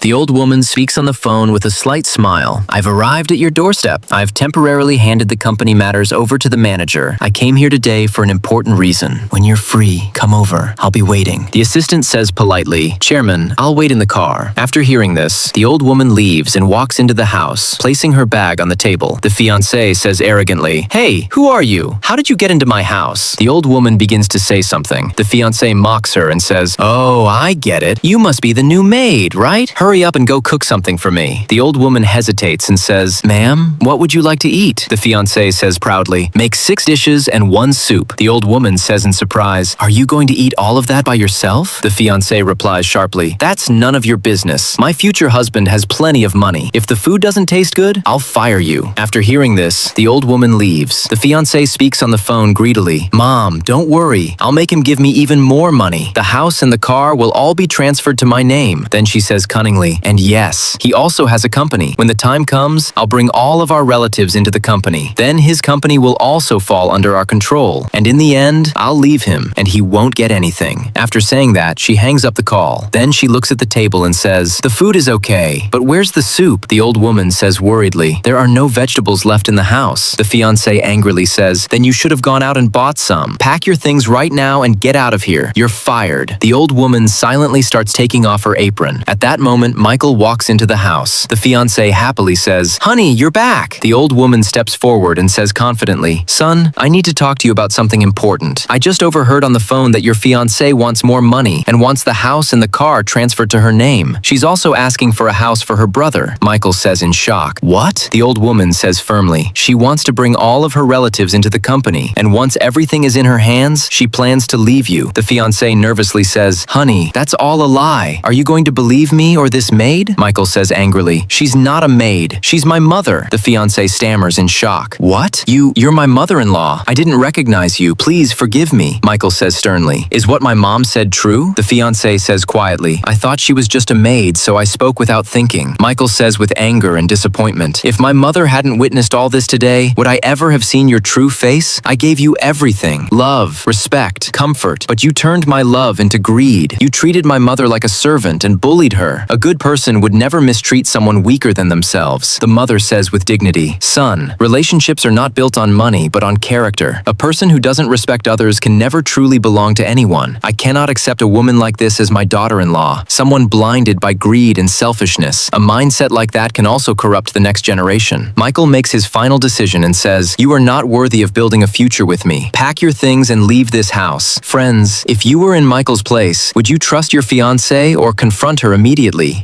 The old woman speaks on the phone with a slight smile. I've arrived at your doorstep. I've temporarily handed the company matters over to the manager. I came here today for an important reason. When you're free, come over. I'll be waiting. The assistant says politely, Chairman, I'll wait in the car. After hearing this, the old woman leaves and walks into the house, placing her bag on the table. The fiancé says arrogantly, Hey, who are you? How did you get into my house? The old woman begins to say something. The fiancé mocks her and says, Oh, I get it. You must be the new maid, right? Hurry up and go cook something for me. The old woman hesitates and says, Ma'am, what would you like to eat? The fiancé says proudly, Make 6 dishes and 1 soup. The old woman says in surprise, Are you going to eat all of that by yourself? The fiancé replies sharply, That's none of your business. My future husband has plenty of money. If the food doesn't taste good, I'll fire you. After hearing this, the old woman leaves. The fiancé speaks on the phone greedily, Mom, don't worry. I'll make him give me even more money. The house and the car will all be transferred to my name. Then she says cunningly, And yes, he also has a company. When the time comes, I'll bring all of our relatives into the company. Then his company will also fall under our control. And in the end, I'll leave him, and he won't get anything. After saying that, she hangs up the call. Then she looks at the table and says, The food is okay, but where's the soup? The old woman says worriedly, There are no vegetables left in the house. The fiancé angrily says, Then you should have gone out and bought some. Pack your things right now and get out of here. You're fired. The old woman silently starts taking off her apron. At that moment, Michael walks into the house. The fiancé happily says, Honey, you're back. The old woman steps forward and says confidently, Son, I need to talk to you about something important. I just overheard on the phone that your fiancé wants more money and wants the house and the car transferred to her name. She's also asking for a house for her brother. Michael says in shock, What? The old woman says firmly, She wants to bring all of her relatives into the company, and once everything is in her hands, she plans to leave you. The fiancé nervously says, Honey, that's all a lie. Are you going to believe me or this maid? Michael says angrily, She's not a maid. She's my mother. The fiancé stammers in shock. What? You're my mother-in-law. I didn't recognize you. Please forgive me. Michael says sternly, Is what my mom said true? The fiancé says quietly, I thought she was just a maid, so I spoke without thinking. Michael says with anger and disappointment, If my mother hadn't witnessed all this today, would I ever have seen your true face? I gave you everything. Love, respect, comfort, but you turned my love into greed. You treated my mother like a servant and bullied her. A good person would never mistreat someone weaker than themselves. The mother says with dignity, Son, relationships are not built on money, but on character. A person who doesn't respect others can never truly belong to anyone. I cannot accept a woman like this as my daughter-in-law, someone blinded by greed and selfishness. A mindset like that can also corrupt the next generation. Michael makes his final decision and says, You are not worthy of building a future with me. Pack your things and leave this house. Friends, if you were in Michael's place, would you trust your fiancé or confront her immediately?